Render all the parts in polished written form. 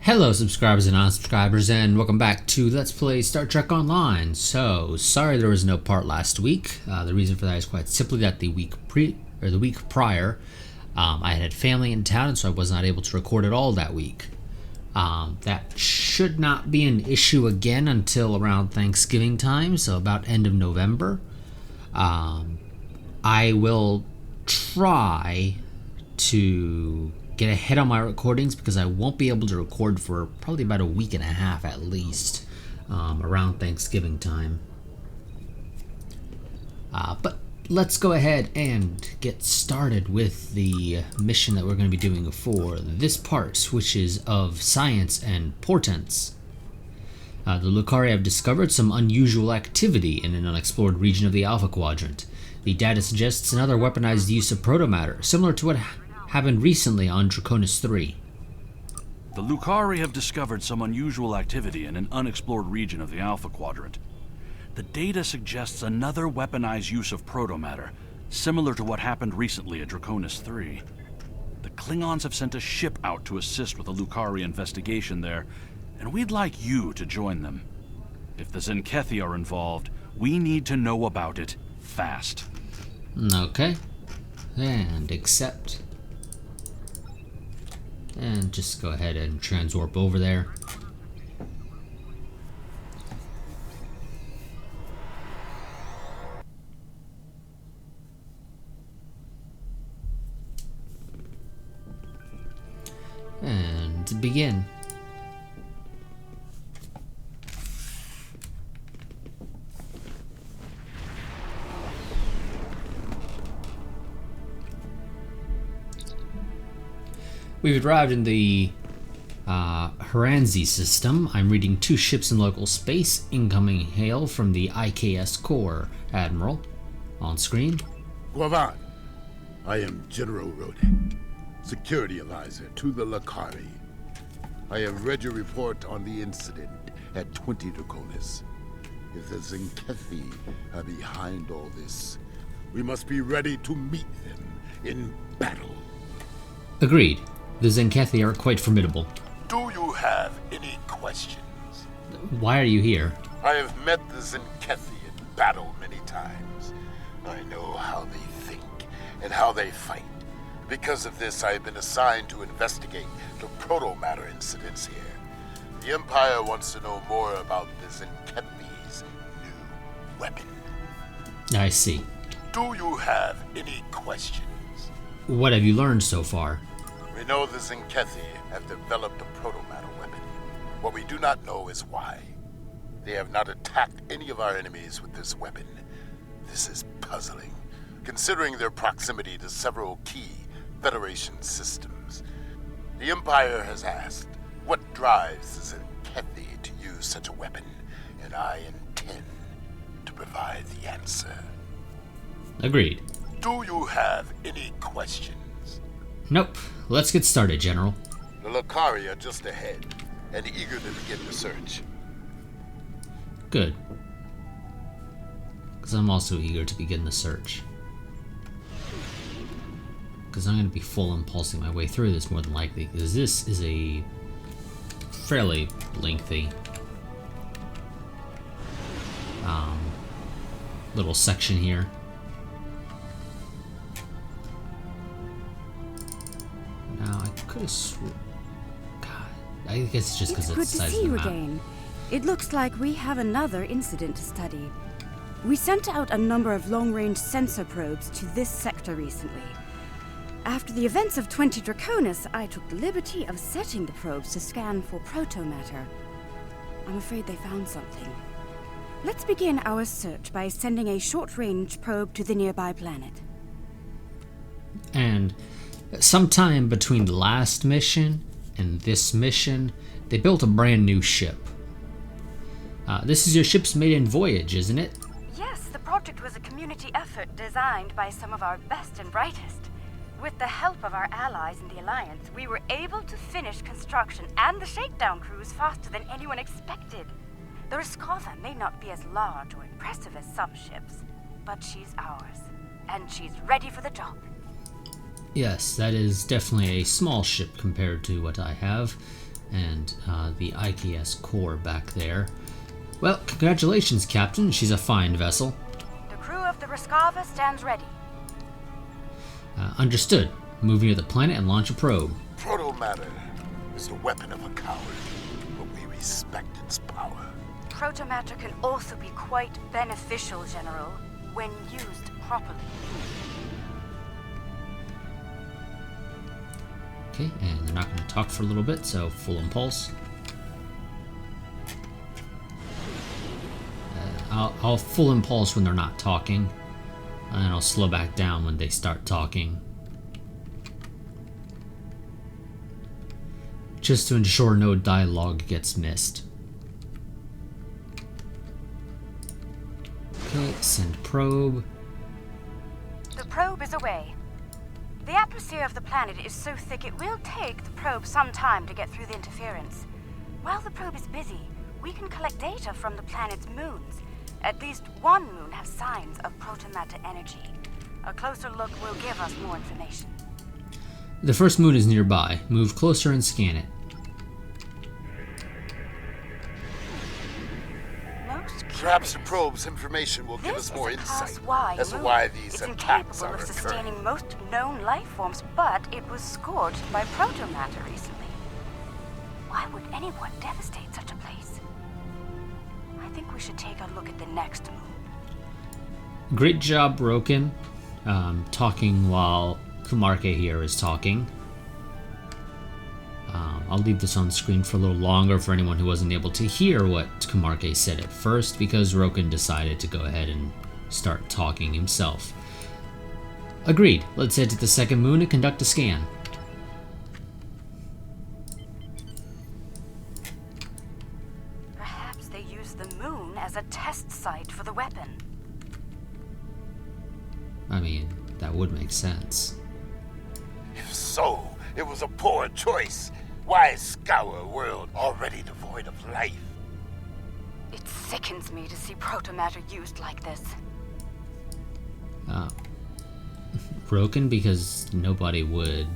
Hello subscribers and non-subscribers, and welcome back to Let's Play Star Trek Online. So, sorry there was no part last week. The reason for that is quite simply that the week prior, I had family in town, and so I was not able to record at all that week. That should not be an issue again until around Thanksgiving time, so about end of November. I will try to get ahead on my recordings because I won't be able to record for probably about a week and a half at least around Thanksgiving time. But let's go ahead and get started with the mission that we're going to be doing for this part, which is of science and portents. The Lucari have discovered some unusual activity in an unexplored region of the Alpha Quadrant. The data suggests another weaponized use of protomatter, similar to what happened recently on Draconis 3. The Lucari have discovered some unusual activity in an unexplored region of the Alpha Quadrant. The data suggests another weaponized use of protomatter, similar to what happened recently at Draconis 3. The Klingons have sent a ship out to assist with the Lucari investigation there, and we'd like you to join them. If the Zenkethi are involved, we need to know about it fast. Okay. And accept. And just go ahead and transwarp over there. And to begin. We've arrived in the Haranzi system. I'm reading 2 ships in local space. Incoming hail from the IKS Core, Admiral. On screen. Guavan, I am General Rodak, Security Advisor to the Lucari. I have read your report on the incident at 20 Draconis. If the Zenkethi are behind all this, we must be ready to meet them in battle. Agreed. The Zenkethi are quite formidable. Do you have any questions? Why are you here? I have met the Zenkethi in battle many times. I know how they think and how they fight. Because of this, I have been assigned to investigate the protomatter incidents here. The Empire wants to know more about the Zenkethi's new weapon. I see. Do you have any questions? What have you learned so far? We know the Zenkethi have developed a protomatter weapon. What we do not know is why. They have not attacked any of our enemies with this weapon. This is puzzling, considering their proximity to several key Federation systems. The Empire has asked, what drives the Zenkethi to use such a weapon? And I intend to provide the answer. Agreed. Do you have any questions? Nope. Let's get started, General. The Lucari are just ahead, and eager to begin the search. Good. Because I'm also eager to begin the search. Because I'm going to be full impulsing my way through this more than likely, because this is a fairly lengthy little section here. Now, I could have sworn... God, I guess it's just because of the size of the map. It's good to see you again. It looks like we have another incident to study. We sent out a number of long-range sensor probes to this sector recently. After the events of 20 Draconis, I took the liberty of setting the probes to scan for protomatter. I'm afraid they found something. Let's begin our search by sending a short-range probe to the nearby planet. And sometime between the last mission and this mission, they built a brand new ship. This is your ship's maiden voyage, isn't it? Yes, the project was a community effort designed by some of our best and brightest. With the help of our allies in the Alliance, we were able to finish construction and the shakedown cruise faster than anyone expected. The Riskova may not be as large or impressive as some ships, but she's ours, and she's ready for the job. Yes, that is definitely a small ship compared to what I have. and the IKS core back there. Well, congratulations, Captain. She's a fine vessel. The crew of the Rescava stands ready. Understood. Moving to the planet and launch a probe. Protomatter is the weapon of a coward, but we respect its power. Protomatter can also be quite beneficial, General, when used properly. Okay, and they're not going to talk for a little bit, so full impulse. I'll full impulse when they're not talking, and I'll slow back down when they start talking. Just to ensure no dialogue gets missed. Okay, send probe. The probe is away. The atmosphere of the planet is so thick it will take the probe some time to get through the interference. While the probe is busy, we can collect data from the planet's moons. At least one moon has signs of protomatter energy. A closer look will give us more information. The first moon is nearby. Move closer and scan it. Perhaps the probe's information will give us more insight as to why these attacks are incapable of occurring. sustaining most known life forms, but it was scorched by protomatter recently. Why would anyone devastate such a place? I think we should take a look at the next moon. Great job, Broken. Talking while Kumarke here is talking. I'll leave this on screen for a little longer for anyone who wasn't able to hear what Kumarke said at first, because Roken decided to go ahead and start talking himself. Agreed. Let's head to the second moon and conduct a scan. Perhaps they use the moon as a test site for the weapon. I mean, that would make sense. If so, it was a poor choice. Why scour a world already devoid of life? It sickens me to see protomatter used like this. Broken because nobody would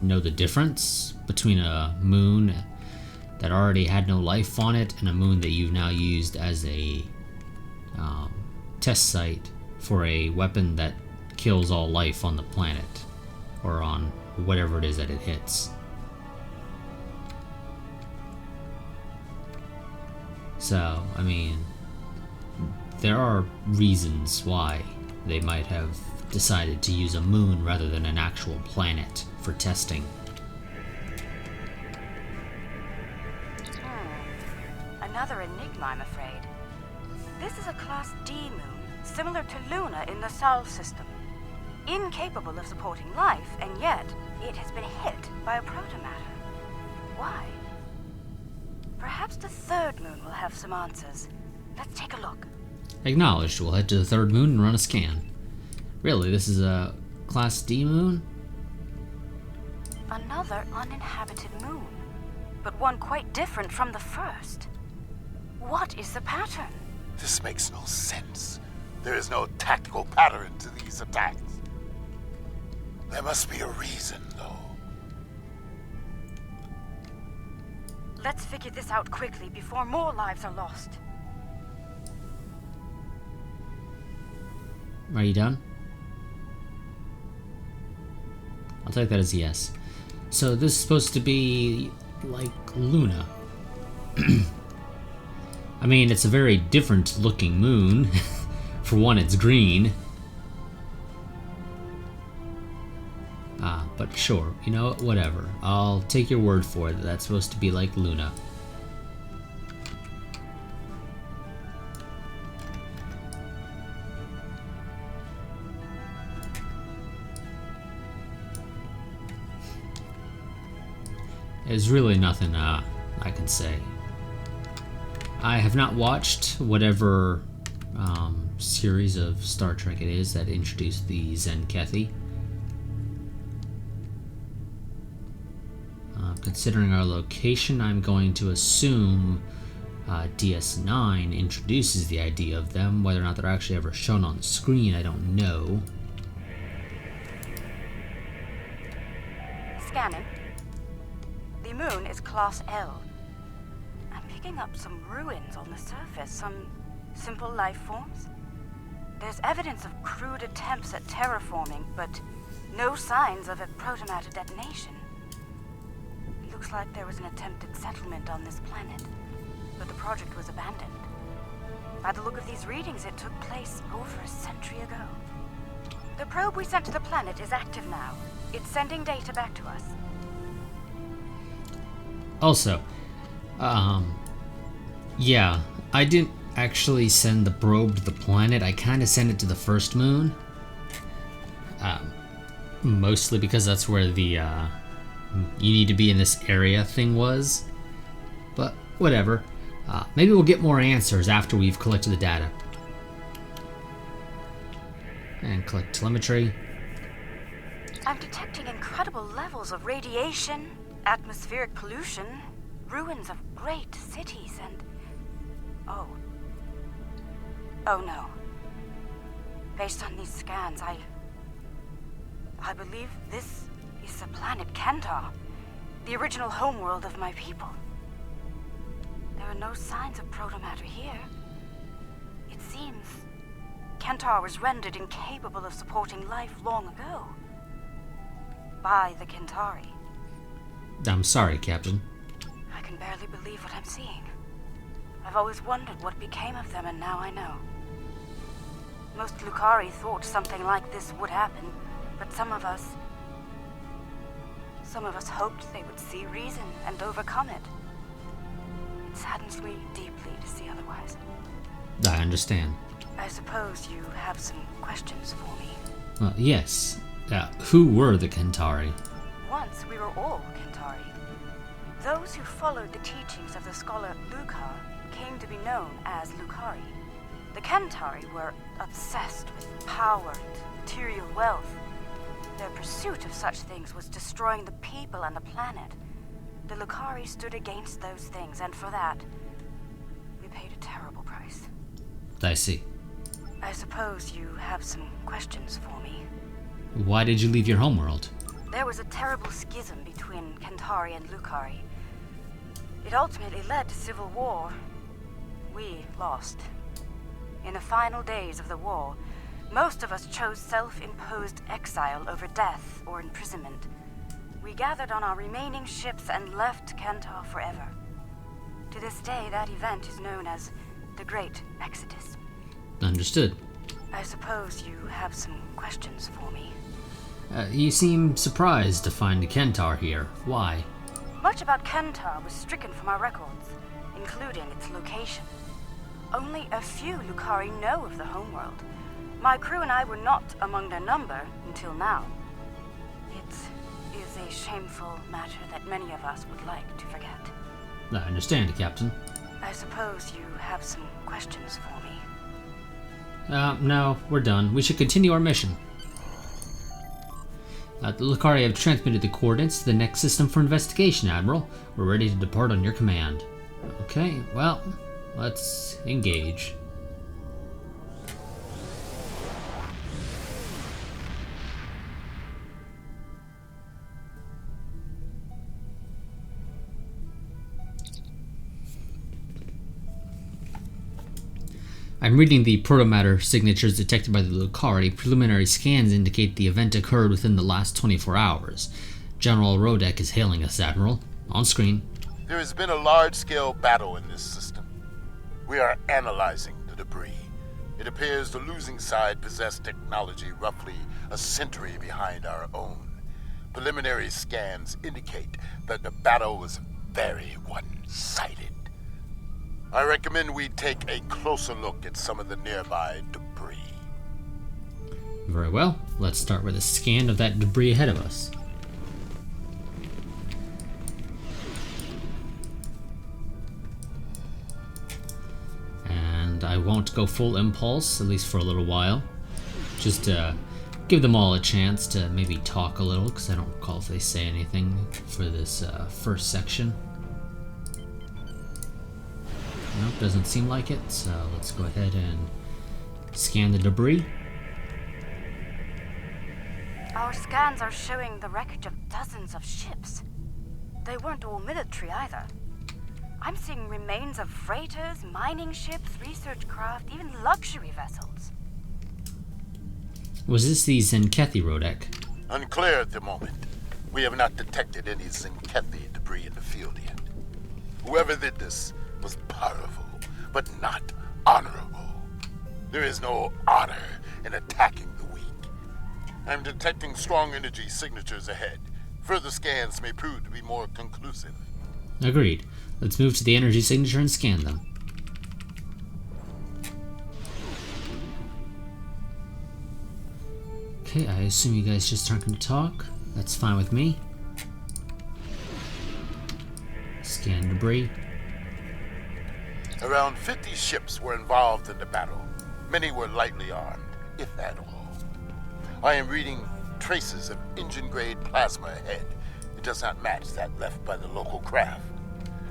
know the difference between a moon that already had no life on it and a moon that you've now used as a test site for a weapon that kills all life on the planet, or on whatever it is that it hits. So, I mean, there are reasons why they might have decided to use a moon rather than an actual planet for testing. Another enigma, I'm afraid. This is a Class D moon, similar to Luna in the Sol system. Incapable of supporting life, and yet it has been hit by a protomatter. Why? Perhaps the third moon will have some answers. Let's take a look. Acknowledged. We'll head to the third moon and run a scan. Really, this is a Class D moon? Another uninhabited moon, but one quite different from the first. What is the pattern? This makes no sense. There is no tactical pattern to these attacks. There must be a reason, though. Let's figure this out quickly before more lives are lost. Are you done? I'll take that as a yes. So this is supposed to be like Luna. I mean, it's a very different looking moon. For one, it's green. But sure, you know what, whatever. I'll take your word for it that that's supposed to be like Luna. There's really nothing I can say. I have not watched whatever series of Star Trek it is that introduced the Zenkethi. Considering our location, I'm going to assume DS9 introduces the idea of them. Whether or not they're actually ever shown on the screen, I don't know. Scanning. The moon is Class L. I'm picking up some ruins on the surface, some simple life forms. There's evidence of crude attempts at terraforming, but no signs of a protomatter detonation. It looks like there was an attempted settlement on this planet, but the project was abandoned. By the look of these readings, it took place over a century ago. The probe we sent to the planet is active now. It's sending data back to us. Also, yeah, I didn't actually send the probe to the planet. I kind of sent it to the first moon. Mostly because that's where the you need to be in this area thing was. But whatever. Maybe we'll get more answers after we've collected the data. And collect telemetry. I'm detecting incredible levels of radiation, atmospheric pollution, ruins of great cities, and... Oh no. Based on these scans, I believe this is the planet Kentar, the original homeworld of my people. There are no signs of protomatter here. It seems Kentar was rendered incapable of supporting life long ago. By the Kentari. I'm sorry, Captain. I can barely believe what I'm seeing. I've always wondered what became of them, and now I know. Most Lukari thought something like this would happen, but some of us hoped they would see reason and overcome it. It saddens me deeply to see otherwise. I understand. I suppose you have some questions for me. Yes. Who were the Kentari? Once we were all Kentari. Those who followed the teachings of the scholar Lukar came to be known as Lukari. The Kentari were obsessed with power and material wealth. Their pursuit of such things was destroying the people and the planet. The Lukari stood against those things, and for that, we paid a terrible price. I see. I suppose you have some questions for me. Why did you leave your homeworld? There was a terrible schism between Kentari and Lukari. It ultimately led to civil war. We lost. In the final days of the war, most of us chose self-imposed exile over death or imprisonment. We gathered on our remaining ships and left Kentar forever. To this day, that event is known as the Great Exodus. Understood. I suppose you have some questions for me. You seem surprised to find a Kentar here. Why? Much about Kentar was stricken from our records, including its location. Only a few Lukari know of the homeworld. My crew and I were not among their number until now. It is a shameful matter that many of us would like to forget. I understand, Captain. I suppose you have some questions for me. No, we're done. We should continue our mission. The Lukari have transmitted the coordinates to the next system for investigation, Admiral. We're ready to depart on your command. Okay, well, let's engage. I'm reading the protomatter signatures detected by the Lukari. Preliminary scans indicate the event occurred within the last 24 hours. General Rodek is hailing us, Admiral. On screen. There has been a large-scale battle in this system. We are analyzing the debris. It appears the losing side possessed technology roughly a century behind our own. Preliminary scans indicate that the battle was very one-sided. I recommend we take a closer look at some of the nearby debris. Very well. Let's start with a scan of that debris ahead of us. And I won't go full impulse, at least for a little while. Just to give them all a chance to maybe talk a little, because I don't recall if they say anything for this first section. Nope, doesn't seem like it, so let's go ahead and scan the debris. Our scans are showing the wreckage of dozens of ships. they weren't all military either. I'm seeing remains of freighters, mining ships, research craft, even luxury vessels. Was this the Zenkethi Rodek? Unclear at the moment. We have not detected any Zenkethi debris in the field yet. Whoever did this was powerful, but not honorable. There is no honor in attacking the weak. I'm detecting strong energy signatures ahead. Further scans may prove to be more conclusive. Agreed. Let's move to the energy signature and scan them. Okay, I assume you guys just aren't going to talk. That's fine with me. Scan debris. Around 50 ships were involved in the battle. Many were lightly armed, if at all. I am reading traces of engine-grade plasma ahead. It does not match that left by the local craft.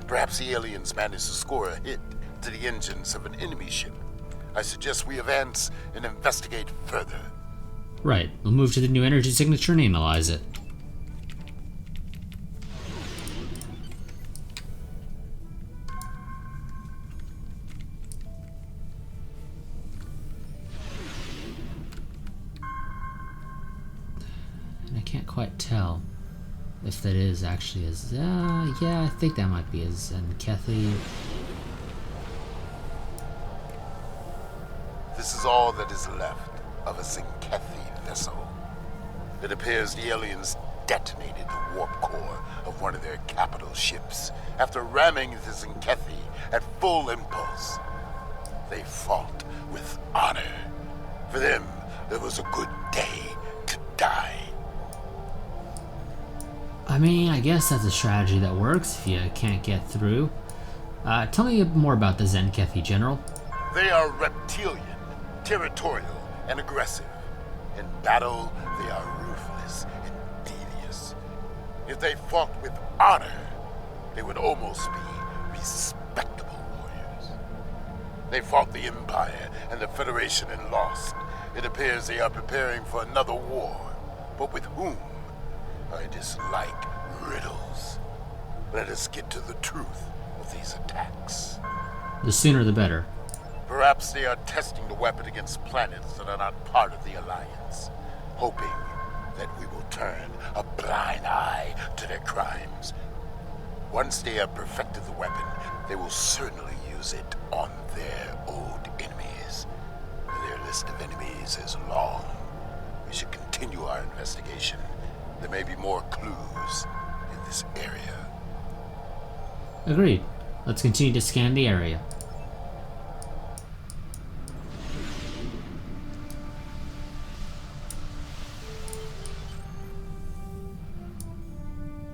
Perhaps the aliens managed to score a hit to the engines of an enemy ship. I suggest we advance and investigate further. Right, we'll move to the new energy signature and analyze it. And I can't quite tell if that is actually yeah, I think that might be a Zenkethi. This is all that is left of a Zenkethi vessel. It appears the aliens detonated the warp core of one of their capital ships after ramming the Zenkethi at full impulse. They fought with honor. For them, it was a good day to die. I mean, I guess that's a strategy that works if you can't get through. Tell me more about the Zenkethi, General. They are reptilian, territorial, and aggressive. In battle, they are ruthless and devious. If they fought with honor, they would almost be respectable warriors. They fought the Empire and the Federation and lost. It appears they are preparing for another war, but with whom? I dislike riddles. Let us get to the truth of these attacks. The sooner the better. Perhaps they are testing the weapon against planets that are not part of the Alliance, hoping that we will turn a blind eye to their crimes. Once they have perfected the weapon, they will certainly use it on their old enemies. Their list of enemies is long. We should continue our investigation. There may be more clues in this area. Agreed. Let's continue to scan the area.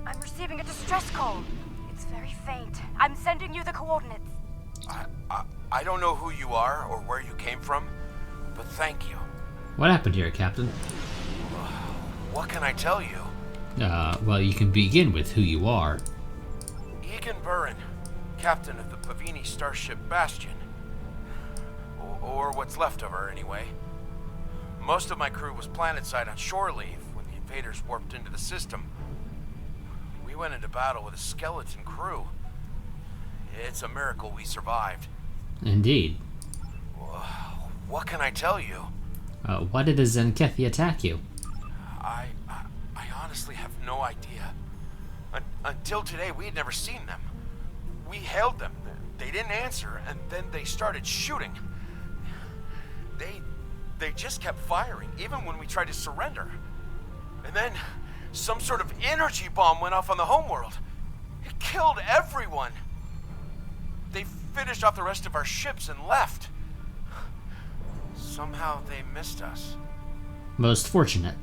I'm receiving a distress call. It's very faint. I'm sending you the coordinates. I don't know who you are or where you came from, but thank you. What happened here, Captain? What can I tell you? Well, you can begin with who you are. Egan Burin, captain of the Pavini starship Bastion. Or what's left of her, anyway. Most of my crew was planetside on shore leave when the invaders warped into the system. We went into battle with a skeleton crew. It's a miracle we survived. Indeed. What can I tell you? Why did the Zenkethi attack you? I honestly have no idea. Until today, we had never seen them. We hailed them. They didn't answer, and then they started shooting. They just kept firing, even when we tried to surrender. And then some sort of energy bomb went off on the homeworld. It killed everyone. They finished off the rest of our ships and left. Somehow they missed us. Most fortunate.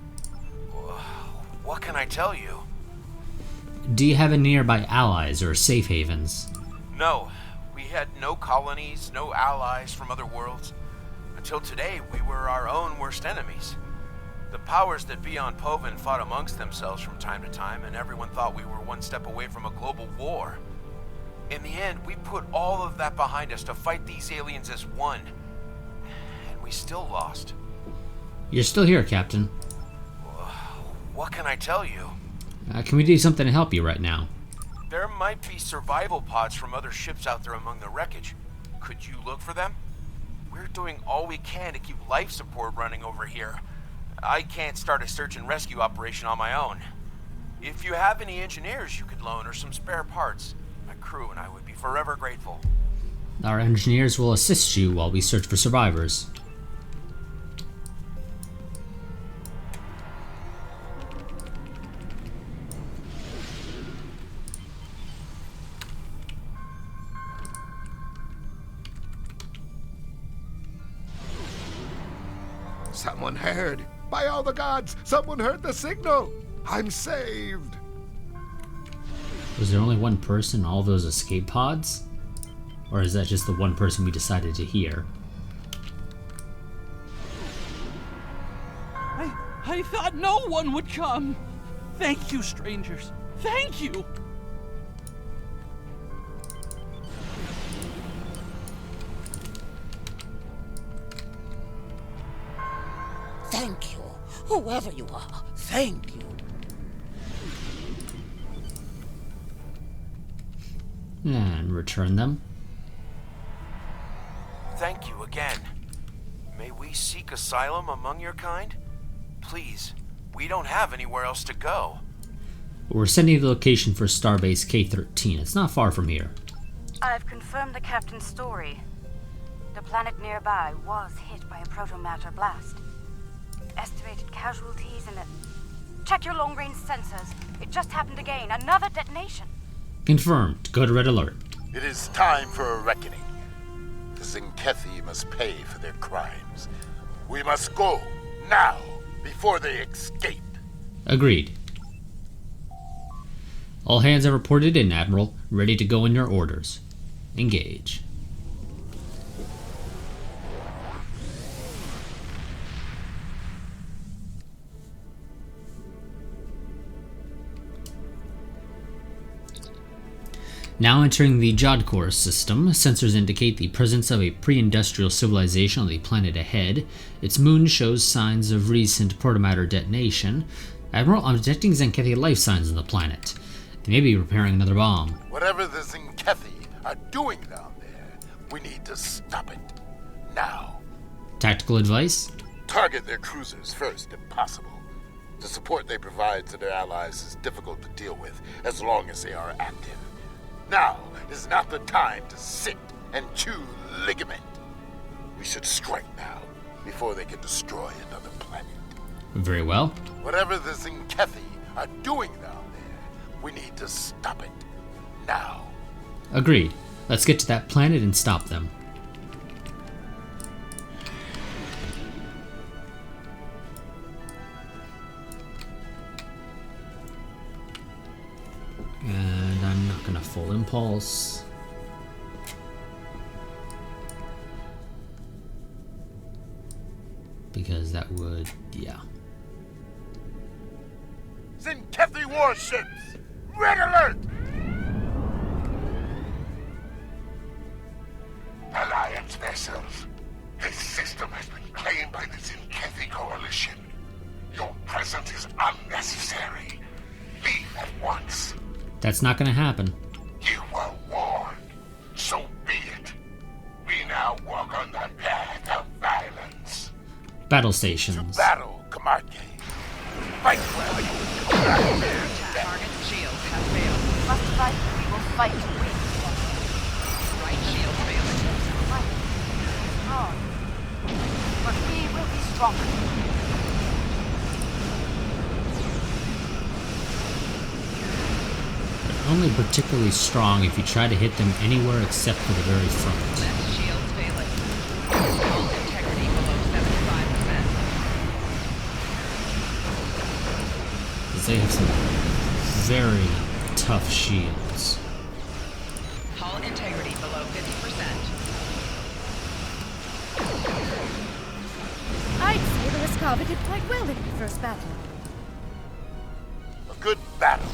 What can I tell you? Do you have any nearby allies or safe havens? No. We had no colonies, no allies from other worlds. Until today, we were our own worst enemies. The powers that be on Povin fought amongst themselves from time to time, and everyone thought we were one step away from a global war. In the end, we put all of that behind us to fight these aliens as one. And we still lost. You're still here, Captain. What can I tell you? Can we do something to help you right now? There might be survival pods from other ships out there among the wreckage. Could you look for them? We're doing all we can to keep life support running over here. I can't start a search and rescue operation on my own. If you have any engineers you could loan or some spare parts, my crew and I would be forever grateful. Our engineers will assist you while we search for survivors. Someone heard. By all the gods, someone heard the signal. I'm saved. Was there only one person in all those escape pods? Or is that just the one person we decided to hear? I thought no one would come. Thank you, strangers. Thank you. Thank you, whoever you are. Thank you. And return them. Thank you again. May we seek asylum among your kind? Please, we don't have anywhere else to go. We're sending you the location for Starbase K-13. It's not far from here. I've confirmed the captain's story. The planet nearby was hit by a protomatter blast. Estimated casualties in it. Check your long-range sensors. It just happened again. Another detonation. Confirmed. Go to Red Alert. It is time for a reckoning. The Zinkethi must pay for their crimes. We must go, now, before they escape. Agreed. All hands are reported in, Admiral. Ready to go in your orders. Engage. Now entering the Jodkor system, sensors indicate the presence of a pre-industrial civilization on the planet ahead. Its moon shows signs of recent protomatter detonation. Admiral, I'm detecting Zinkethi life signs on the planet. They may be repairing another bomb. Whatever the Zinkethi are doing down there, we need to stop it. Now. Tactical advice? Target their cruisers first, if possible. The support they provide to their allies is difficult to deal with, as long as they are active. Now is not the time to sit and chew ligament. We should strike now, before they can destroy another planet. Very well. Whatever the Zinkethi are doing down there, we need to stop it. Now. Agreed. Let's get to that planet and stop them. And I'm not gonna full impulse. Because that would, yeah. Zinkethi warships! Red alert! Alliance vessels. This system has been claimed by the Zinkethi Coalition. Your presence is unnecessary. Leave at once. That's not gonna happen. You were warned. So be it. We now walk on the path of violence. Battle To stations. battle, Kamarke. Fight well. Target's shields have failed. Must fight. We will fight to win. Right shield failing. Fight. Strong. But we will be stronger. Only particularly strong if you try to hit them anywhere except for the very front. Left shield failing. Hull integrity below 75%. Because they have some very tough shields. Hull integrity below 50%. I'd say the Rescava did quite well in the first battle. A good battle.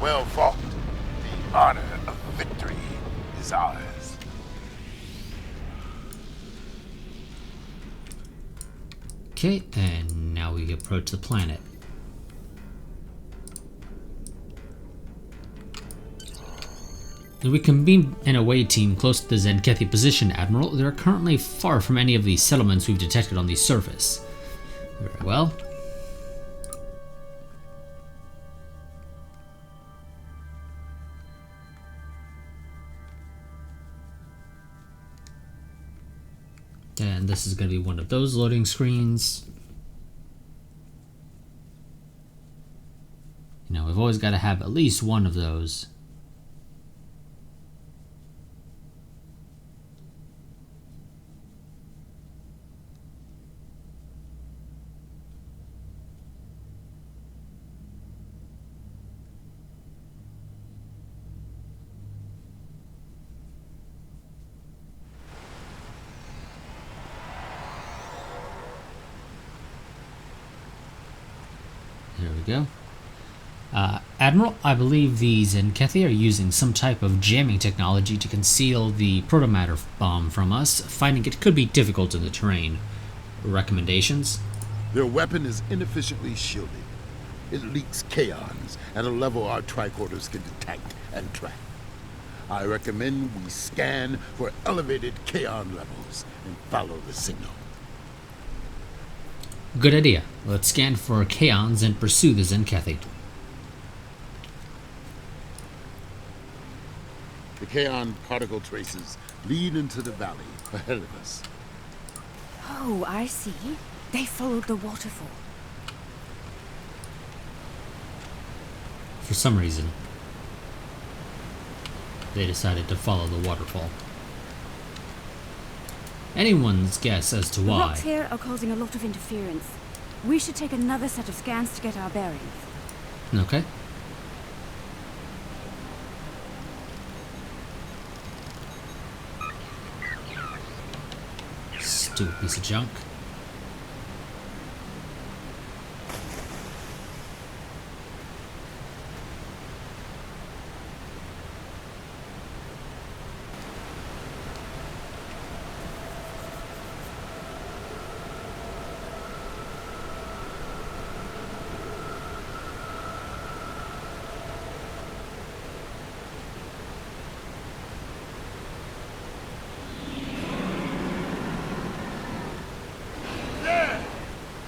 Well fought. The honor of victory is ours. Okay, and now we approach the planet. and we can beam an away team close to the Zenkethi position, Admiral. They are currently far from any of the settlements we've detected on the surface. Very well. And this is going to be one of those loading screens. You know, we've always got to have at least one of those. There we go. Admiral, I believe the Zenkethi are using some type of jamming technology to conceal the protomatter bomb from us. Finding it could be difficult in the terrain. Recommendations? Their weapon is inefficiently shielded. It leaks kaons at a level our tricorders can detect and track. I recommend we scan for elevated kaon levels and follow the signal. Good idea. Let's scan for kaons and pursue the Zenkethi. The kaon particle traces lead into the valley ahead of us. Oh, I see. They followed the waterfall. For some reason, they decided to follow the waterfall. Anyone's guess as to The why. rocks here are causing a lot of interference. We should take another set of scans to get our bearings. Okay. Stupid piece of junk.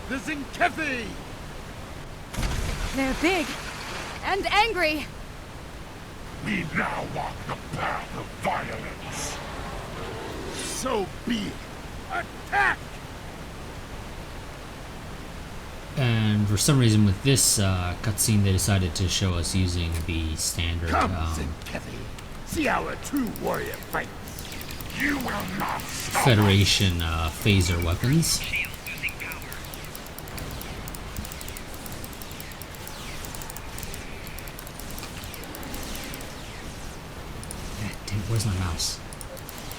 The Zenkethi! They're big and angry. We now walk the path of violence. So be it. Attack! And for some reason with this cutscene they decided to show us using the standard Come, Zenkethi. See how a true warrior fights. You will not stop. Federation phaser weapons. Shield losing power. Damn, where's my mouse?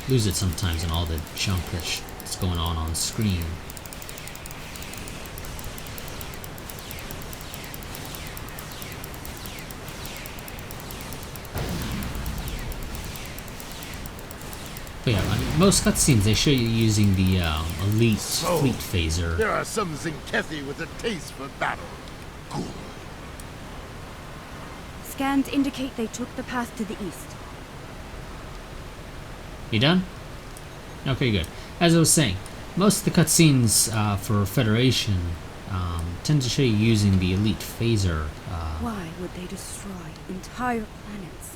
Lose it sometimes in all the junk that's going on screen. But yeah, I mean, most cutscenes they show you using the elite fleet phaser. There are some Zenkethi with a taste for battle. Good. Scans indicate they took the path to the east. You done? Okay, good. As I was saying, most of the cutscenes for Federation tend to show you using the elite phaser. Why would they destroy entire planets?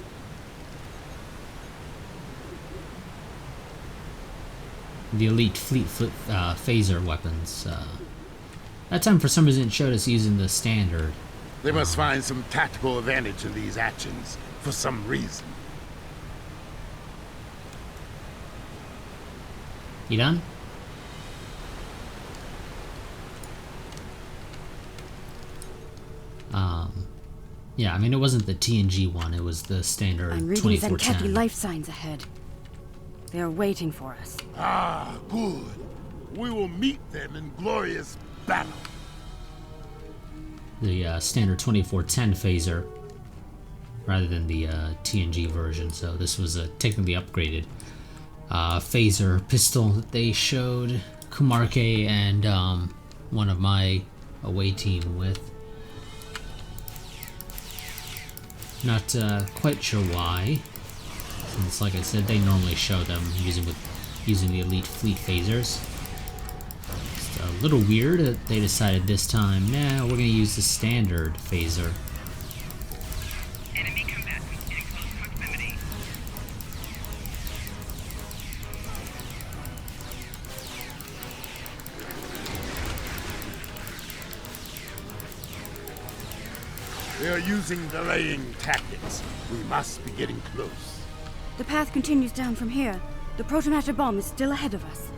The elite fleet phaser weapons. That time, for some reason, it showed us using the standard. They must find some tactical advantage in these actions, for some reason. You done? Yeah, I mean, it wasn't the TNG one, it was the standard I'm reading 2410. Zenkethi life signs ahead. They are waiting for us. Ah, good. We will meet them in glorious battle. The standard 2410 phaser, rather than the TNG version, so this was a technically upgraded phaser pistol that they showed Kumarke and one of my away team with. Not quite sure why. since, like I said, they normally show them using the elite fleet phasers. It's a little weird that they decided this time, nah, we're gonna use the standard phaser. Enemy combatants in close proximity. They are using delaying tactics. We must be getting close. The path continues down from here. The protomatter bomb is still ahead of us.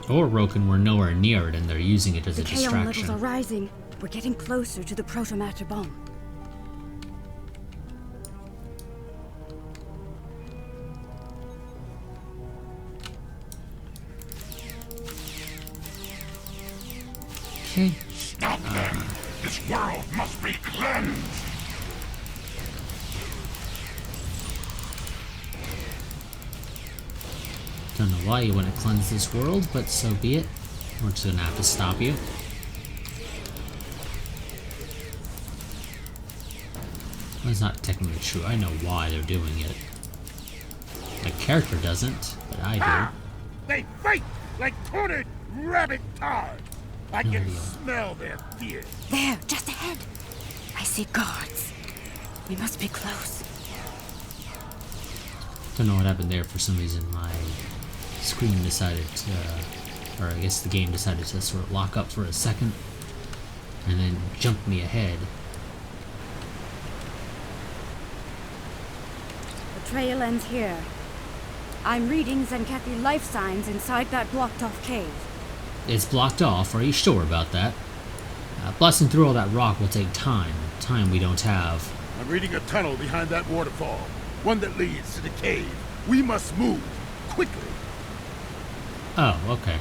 Or Roken were nowhere near it and they're using it as a The Kaon distraction. levels are rising. We're getting closer to the protomatter bomb. Okay. Stop them! This world must be cleansed! Don't know why you want to cleanse this world, but so be it. We're just gonna have to stop you. Well, that's not technically true. I know why they're doing it. My character doesn't, but I do. They fight like cornered rabbit tar. I No can deal. smell their fear. There, just ahead. I see guards. We must be close. Don't know what happened there. For some reason, my screen decided to, or I guess the game decided to sort of lock up for a second, and then jump me ahead. The trail ends here. I'm reading Zenkathy life signs inside that blocked-off cave. It's blocked off. Are you sure about that? Blasting through all that rock will take time. Time we don't have. I'm reading a tunnel behind that waterfall. One that leads to the cave. We must move quickly. Oh, okay.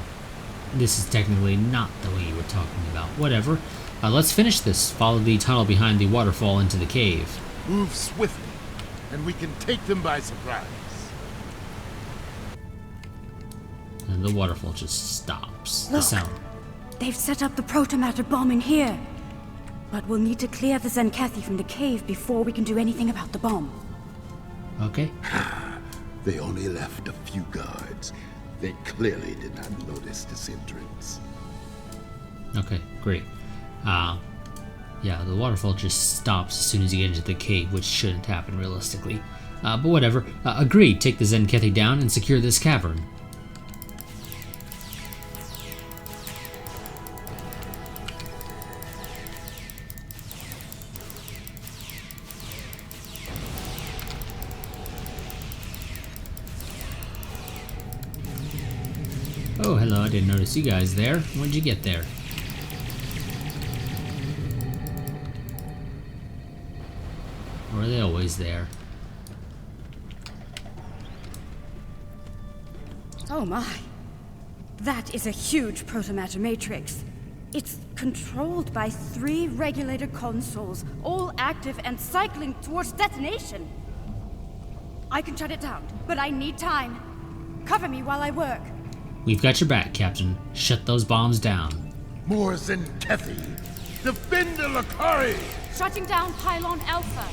This is technically not the way you were talking about. Whatever. Let's finish this. Follow the tunnel behind the waterfall into the cave. Move swiftly, and we can take them by surprise. And the waterfall just stops. The Look. sound. They've set up the protomatter bomb in here. But we'll need to clear the Zenkathy from the cave before we can do anything about the bomb. Okay. They only left a few guards. They clearly did not notice this entrance. Okay, great. Yeah, the waterfall just stops as soon as you get into the cave, which shouldn't happen realistically. But whatever. Agreed, take the Zenkathy down and secure this cavern. Oh, hello, I didn't notice you guys there. When'd you get there? Or are they always there? Oh my. That is a huge protomatter matrix. It's controlled by 3 regulator consoles, all active and cycling towards detonation. I can shut it down, but I need time. Cover me while I work. We've got your back, Captain. Shut those bombs down. More Zenkathy. Defend the Lakari. Shutting down Pylon Alpha.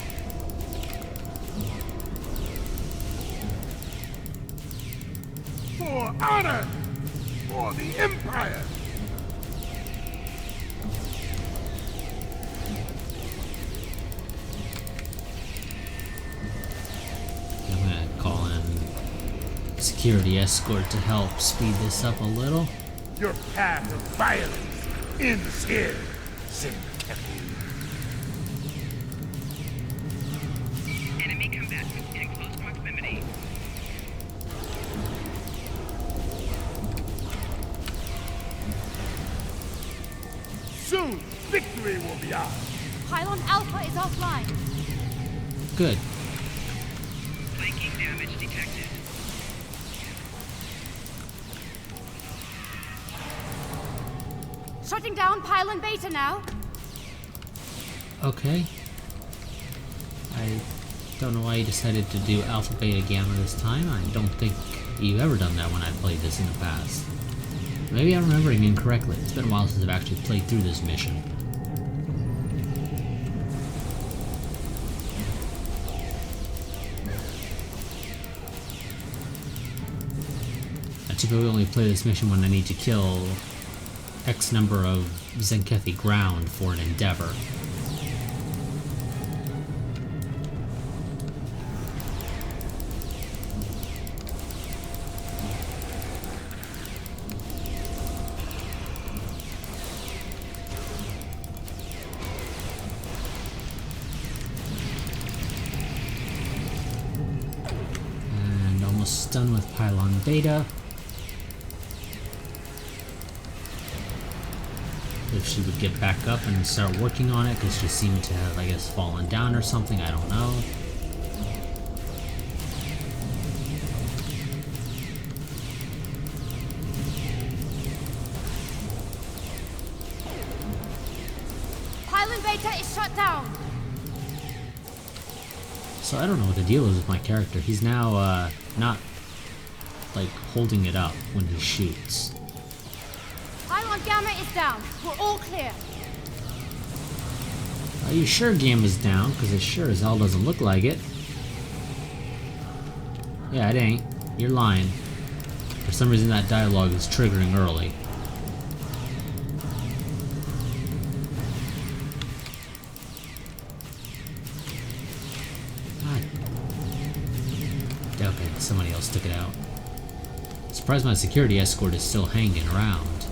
For honor. For the Empire. I'm gonna call in security escort to help speed this up a little. Your path of violence ends here, Zenkathy. Enemy combatants in close proximity. Soon, victory will be ours. Pylon Alpha is offline. Good. Flanking damage detected. Shutting down Pylon Beta now. Okay. I don't know why you decided to do Alpha, Beta, Gamma this time. I don't think you've ever done that when I played this in the past. Maybe I'm remembering incorrectly. It's been a while since I've actually played through this mission. typically only play this mission when I need to kill X number of Zenkethi ground for an endeavor. Done with Pylon Beta. If she would get back up and start working on it, because she seemed to have, I guess, fallen down or something, I don't know. Pylon Beta is shut down! So I don't know what the deal is with my character. He's now, not like holding it up when he shoots. Pylon Gamma is down. We're all clear. Are you sure Gamma's down? Because it sure as hell doesn't look like it. Yeah, it ain't. You're lying. For some reason that dialogue is triggering early. Okay, somebody else took it out. Surprised my security escort is still hanging around.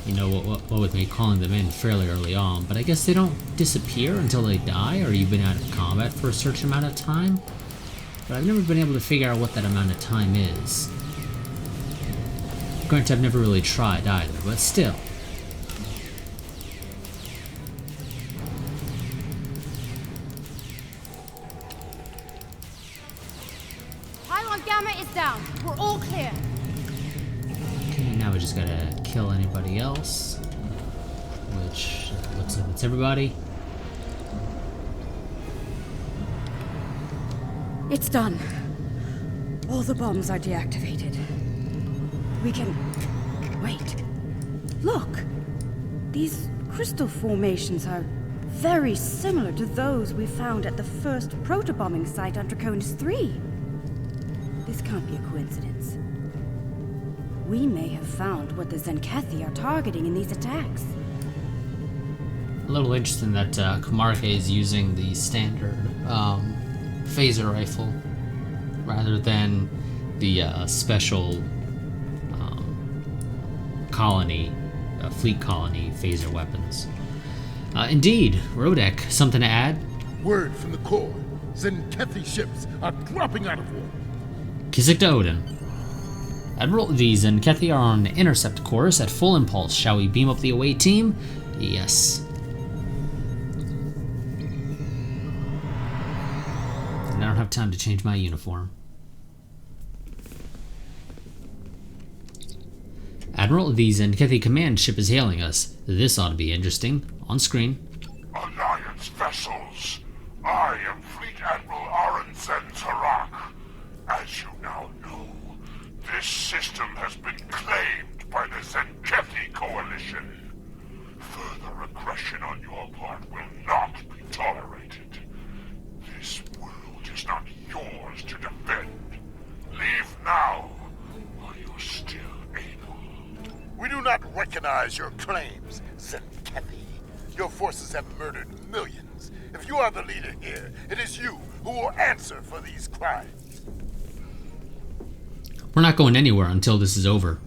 You know, what with me calling them in fairly early on, but I guess they don't disappear until they die, or you've been out of combat for a certain amount of time? But I've never been able to figure out what that amount of time is. Granted, I've never really tried either, but still. Gamma is down. We're all clear. Okay, now we just gotta kill anybody else. Which looks like it's everybody. It's done. All the bombs are deactivated. We can... Wait. Look! These crystal formations are very similar to those we found at the first protobombing site on Draconis 3. This can't be a coincidence. We may have found what the Zenkethi are targeting in these attacks. A little interesting that Kamarke is using the standard phaser rifle rather than the special fleet colony phaser weapons. Indeed, Rodek, something to add? Word from the core. Zenkethi ships are dropping out of water. Cryptic to Odin. Admiral, the Zenkethi are on intercept course at full impulse. Shall we beam up the away team? Yes. And I don't have time to change my uniform. Admiral, the Zenkethi command ship is hailing us. This ought to be interesting. On screen. Alliance vessels. I am Fleet Admiral Arenzen Tarak. As you now know, this system has been claimed by the Zenkethi Coalition. Further aggression on your part will not be tolerated. This world is not yours to defend. Leave now, while you're still able. We do not recognize your claims, Zenkethi. Your forces have murdered millions. If you are the leader here, it is you who will answer for these crimes. We're not going anywhere until this is over.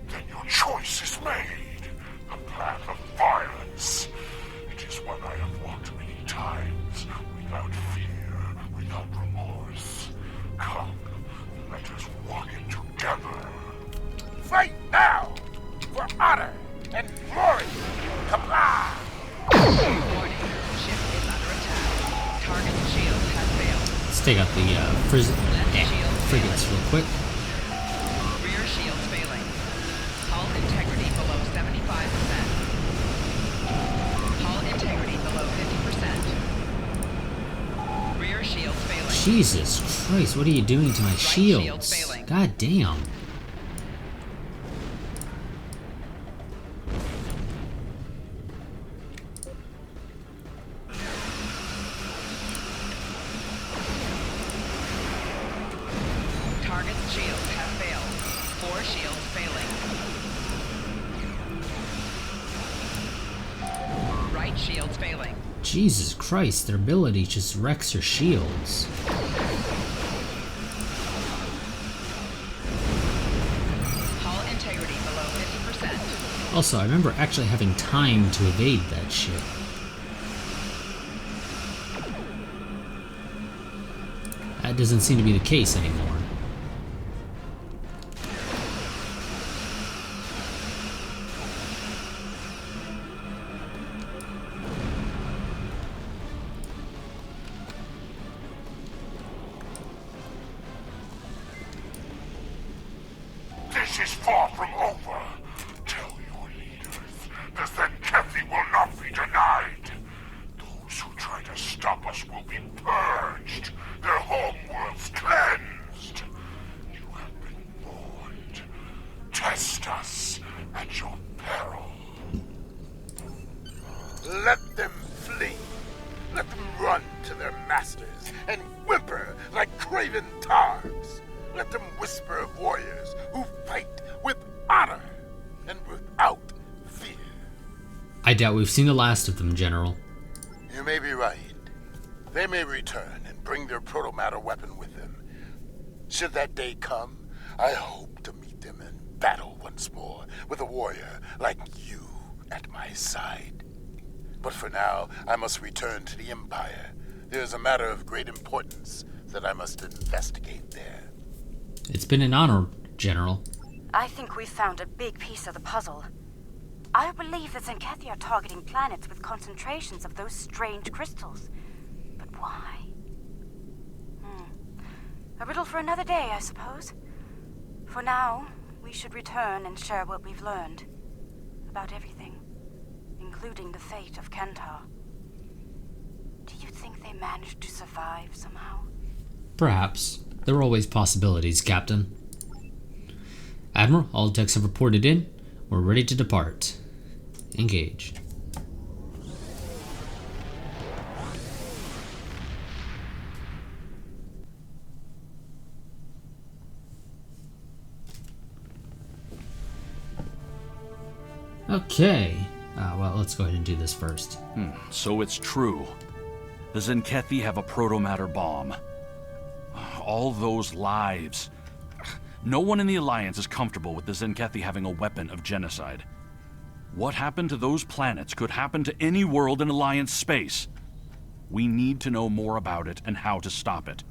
Then your choice is made. A path of violence. It is one I have walked many times, without fear, without remorse. Come, let us walk it together. Fight now! For honor and glory! Kablah! Warning. Ship is under attack. Target shield has failed. Let's take out the frigates real quick. Rear shields failing. Hull integrity below 75%. Hull integrity below 50%. Rear shields failing. Jesus Christ, what are you doing to my Right shields? shield failing. God damn. Targets Core shields failing. Right shield's failing. Jesus Christ, their ability just wrecks your shields. Hull integrity below 50%. Also, I remember actually having time to evade that shit. That doesn't seem to be the case anymore. This is far from over. Tell your leaders the Zenkethi will not be denied. Those who try to stop us will be purged, their homeworlds cleansed. You have been warned. Test us at your peril. Let them flee. Let them run to their masters and whimper like craven targs. Let them whisper of warriors who fight with honor and without fear. I doubt we've seen the last of them, General. You may be right. They may return and bring their protomatter weapon with them. Should that day come, I hope to meet them in battle once more with a warrior like you at my side. But for now, I must return to the Empire. There is a matter of great importance that I must investigate there. It's been an honor, General. I think we've found a big piece of the puzzle. I believe the Zenkethi are targeting planets with concentrations of those strange crystals. But why? A riddle for another day, I suppose. For now, we should return and share what we've learned. About everything. Including the fate of Kentar. Do you think they managed to survive somehow? Perhaps. There are always possibilities, Captain. Admiral, all decks have reported in. We're ready to depart. Engage. Okay. Well, let's go ahead and do this first. So it's true. The Zenkethi have a protomatter bomb. All those lives. No one in the Alliance is comfortable with the Zenkethi having a weapon of genocide. What happened to those planets could happen to any world in Alliance space. We need to know more about it and how to stop it.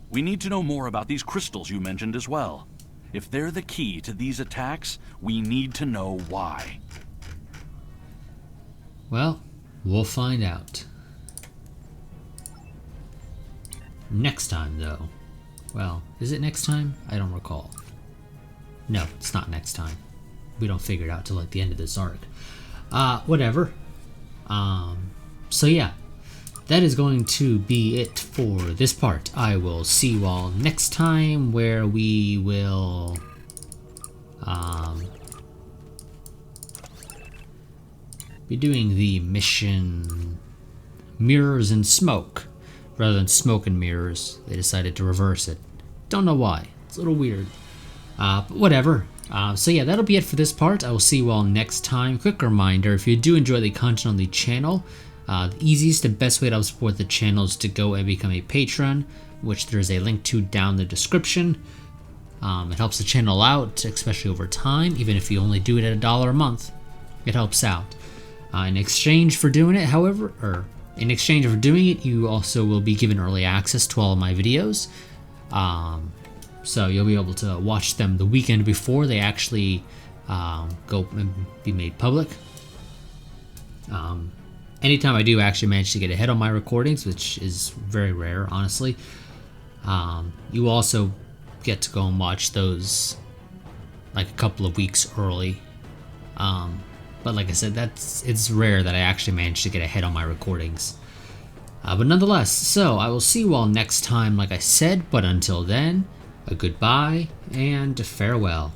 We need to know more about these crystals you mentioned as well. If they're the key to these attacks, we need to know why. Well, we'll find out. Next time, though. Well, is it next time? I don't recall. No, it's not next time. We don't figure it out till like the end of this arc. Whatever. So yeah, that is going to be it for this part. I will see you all next time, where we will be doing the mission Mirrors and Smoke. Rather than Smoke and Mirrors, they decided to reverse it. Don't know why. It's a little weird. But whatever. So yeah, that'll be it for this part. I will see you all next time. Quick reminder, if you do enjoy the content on the channel, the easiest and best way to help support the channel is to go and become a patron, which there's a link to down in the description. It helps the channel out, especially over time, even if you only do it at $1 a month. It helps out. In exchange for doing it, however, in exchange for doing it, you also will be given early access to all of my videos. So you'll be able to watch them the weekend before they actually go and be made public. Anytime I do actually manage to get ahead on my recordings, which is very rare, honestly, you also get to go and watch those like a couple of weeks early. But like I said, it's rare that I actually manage to get ahead on my recordings. But nonetheless, so I will see you all next time, like I said, but until then, a goodbye and farewell.